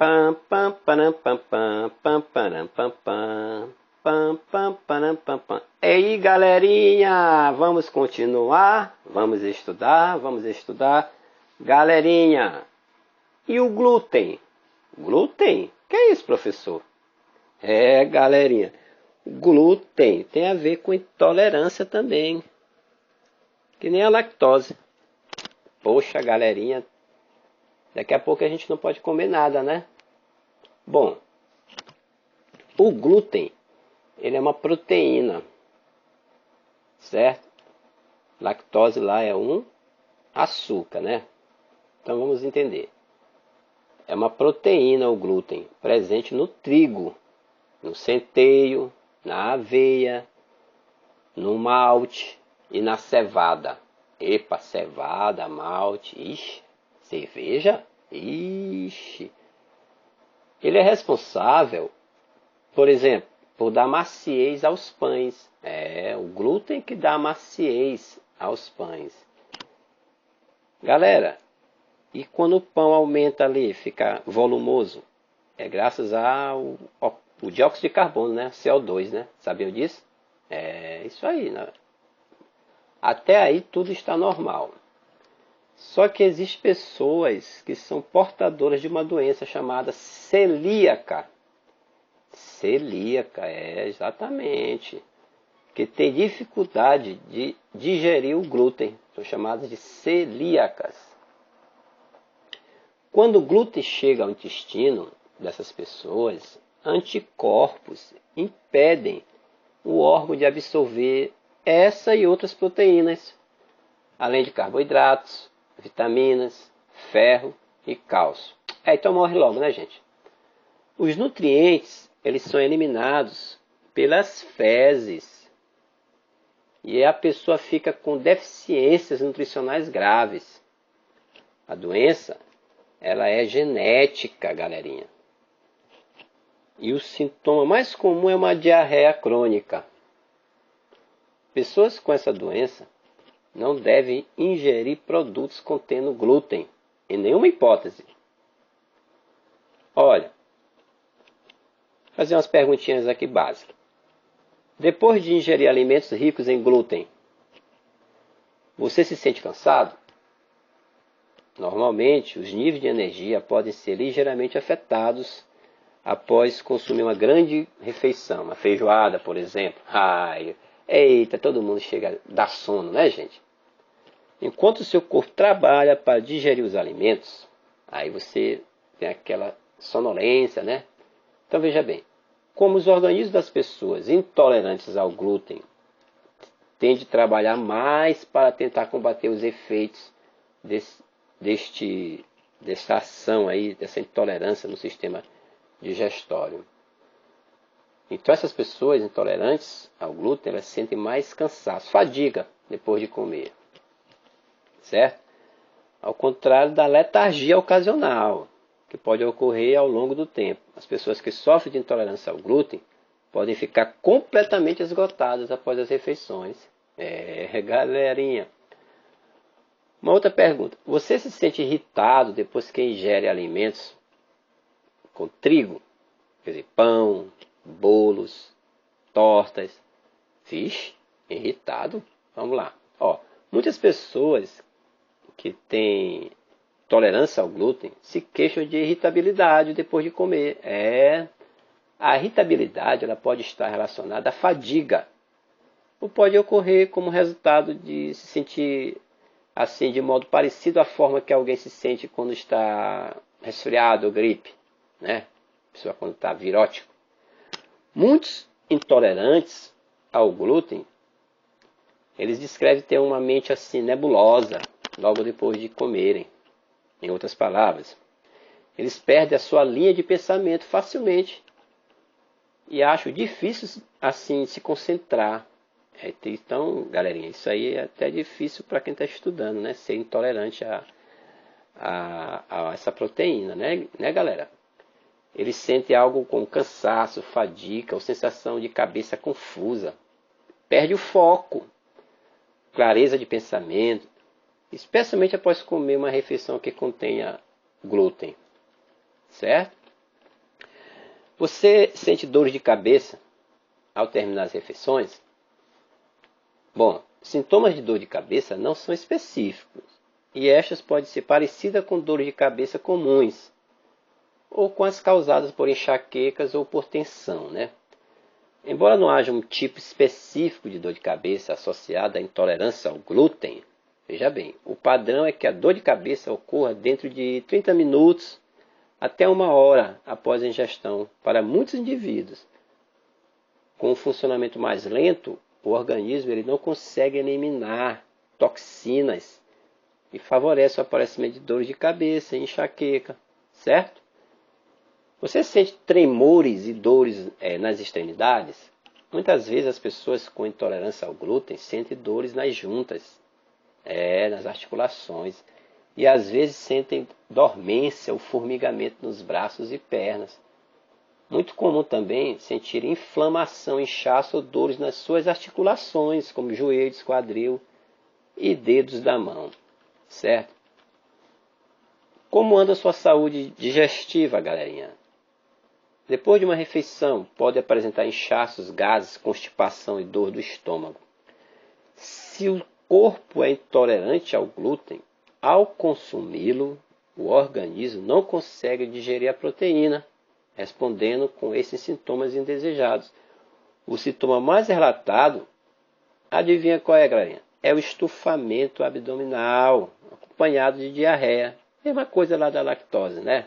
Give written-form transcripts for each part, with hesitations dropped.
Pam, pam, param, pam, pam, pam, param, pam, pam, pam, pam, param, pam, pam. E aí, galerinha, vamos continuar, vamos estudar. Galerinha, e o glúten? Glúten? Que é isso, professor? Galerinha, glúten tem a ver com intolerância também, que nem a lactose. Poxa, galerinha, daqui a pouco a gente não pode comer nada, né? Bom, o glúten, ele é uma proteína, certo? Lactose lá é um açúcar, né? Então vamos entender. É uma proteína o glúten, presente no trigo, no centeio, na aveia, no malte e na cevada. Epa, cevada, malte, ixi, cerveja, ixi. Ele é responsável, por exemplo, por dar maciez aos pães. O glúten que dá maciez aos pães. Galera, e quando o pão aumenta ali, fica volumoso? É graças ao dióxido de carbono, né? CO2, né? Sabiam disso? É isso aí, né? Até aí tudo está normal. Só que existem pessoas que são portadoras de uma doença chamada celíaca. Celíaca, exatamente. Que tem dificuldade de digerir o glúten. São chamadas de celíacas. Quando o glúten chega ao intestino dessas pessoas, anticorpos impedem o órgão de absorver essa e outras proteínas, além de carboidratos, vitaminas, ferro e cálcio. Então morre logo, né, gente? Os nutrientes, eles são eliminados pelas fezes. E a pessoa fica com deficiências nutricionais graves. A doença, ela é genética, galerinha. E o sintoma mais comum é uma diarreia crônica. Pessoas com essa doença não devem ingerir produtos contendo glúten, em nenhuma hipótese. Olha, vou fazer umas perguntinhas aqui básicas. Depois de ingerir alimentos ricos em glúten, você se sente cansado? Normalmente, os níveis de energia podem ser ligeiramente afetados após consumir uma grande refeição, uma feijoada, por exemplo. Eita, todo mundo chega a dar sono, né, gente? Enquanto o seu corpo trabalha para digerir os alimentos, aí você tem aquela sonolência, né? Então veja bem, como os organismos das pessoas intolerantes ao glúten tendem a trabalhar mais para tentar combater os efeitos dessa ação aí, dessa intolerância no sistema digestório. Então essas pessoas intolerantes ao glúten, elas sentem mais cansaço, fadiga depois de comer, certo? Ao contrário da letargia ocasional, que pode ocorrer ao longo do tempo. As pessoas que sofrem de intolerância ao glúten podem ficar completamente esgotadas após as refeições. Galerinha. Uma outra pergunta. Você se sente irritado depois que ingere alimentos com trigo? Quer dizer, pão, bolos, tortas. Vixe, irritado? Vamos lá. Muitas pessoas que têm tolerância ao glúten se queixam de irritabilidade depois de comer. A irritabilidade, ela pode estar relacionada à fadiga, ou pode ocorrer como resultado de se sentir assim de modo parecido à forma que alguém se sente quando está resfriado ou gripe, né? A pessoa quando está virótico. Muitos intolerantes ao glúten, eles descrevem ter uma mente assim nebulosa logo depois de comerem. Em outras palavras, eles perdem a sua linha de pensamento facilmente e acham difícil assim se concentrar. Então, galerinha, isso aí é até difícil para quem está estudando, né? Ser intolerante a essa proteína, né, galera? Eles sentem algo como cansaço, fadiga ou sensação de cabeça confusa. Perde o foco, clareza de pensamento, especialmente após comer uma refeição que contenha glúten, certo? Você sente dores de cabeça ao terminar as refeições? Bom, sintomas de dor de cabeça não são específicos, e estas podem ser parecidas com dores de cabeça comuns, ou com as causadas por enxaquecas ou por tensão, né? Embora não haja um tipo específico de dor de cabeça associada à intolerância ao glúten, veja bem, o padrão é que a dor de cabeça ocorra dentro de 30 minutos até 1 hora após a ingestão para muitos indivíduos. Com um funcionamento mais lento, o organismo ele não consegue eliminar toxinas e favorece o aparecimento de dores de cabeça e enxaqueca, certo? Você sente tremores e dores nas extremidades? Muitas vezes as pessoas com intolerância ao glúten sentem dores nas juntas, nas articulações, e às vezes sentem dormência ou formigamento nos braços e pernas. Muito comum também sentir inflamação, inchaço ou dores nas suas articulações, como joelhos, quadril e dedos da mão, certo? Como anda a sua saúde digestiva, galerinha? Depois de uma refeição, pode apresentar inchaços, gases, constipação e dor do estômago. Se o corpo é intolerante ao glúten, ao consumi-lo, o organismo não consegue digerir a proteína, respondendo com esses sintomas indesejados. O sintoma mais relatado, adivinha qual é, galerinha? É o estufamento abdominal, acompanhado de diarreia. Mesma coisa lá da lactose, né?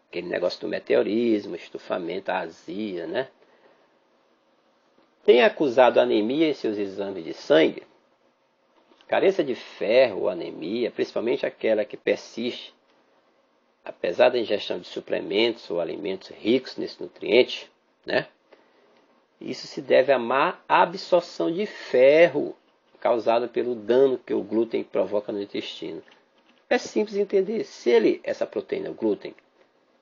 Aquele negócio do meteorismo, estufamento, azia, né? Tem acusado anemia em seus exames de sangue? Carência de ferro ou anemia, principalmente aquela que persiste, apesar da ingestão de suplementos ou alimentos ricos nesse nutriente, né? Isso se deve à má absorção de ferro causada pelo dano que o glúten provoca no intestino. É simples entender. Se essa proteína, o glúten,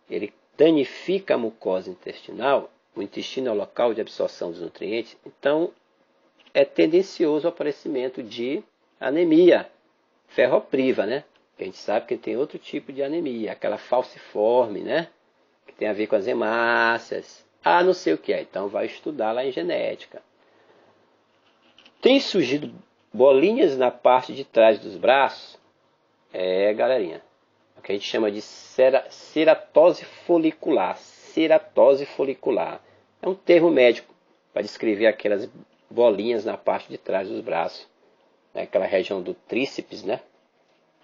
ele danifica a mucosa intestinal, o intestino é o local de absorção dos nutrientes, então é tendencioso o aparecimento de anemia ferropriva, né? A gente sabe que tem outro tipo de anemia, aquela falciforme, né? Que tem a ver com as hemácias. Não sei o que é, então vai estudar lá em genética. Tem surgido bolinhas na parte de trás dos braços? Galerinha. O que a gente chama de ceratose folicular. Ceratose folicular. É um termo médico para descrever aquelas bolinhas na parte de trás dos braços. Aquela região do tríceps, né?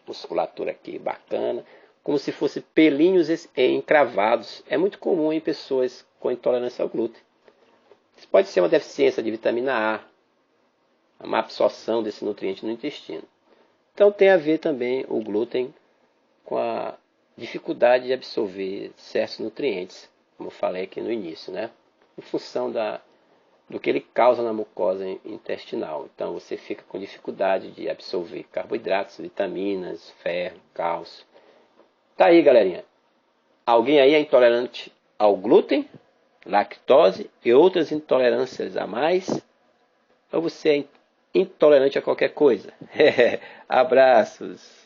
Musculatura aqui bacana. Como se fossem pelinhos encravados. É muito comum em pessoas com intolerância ao glúten. Isso pode ser uma deficiência de vitamina A. A má absorção desse nutriente no intestino. Então tem a ver também o glúten com a dificuldade de absorver certos nutrientes, como eu falei aqui no início, né? Em função do que ele causa na mucosa intestinal. Então você fica com dificuldade de absorver carboidratos, vitaminas, ferro, cálcio. Tá aí, galerinha. Alguém aí é intolerante ao glúten, lactose e outras intolerâncias a mais? Ou você é intolerante a qualquer coisa? Abraços!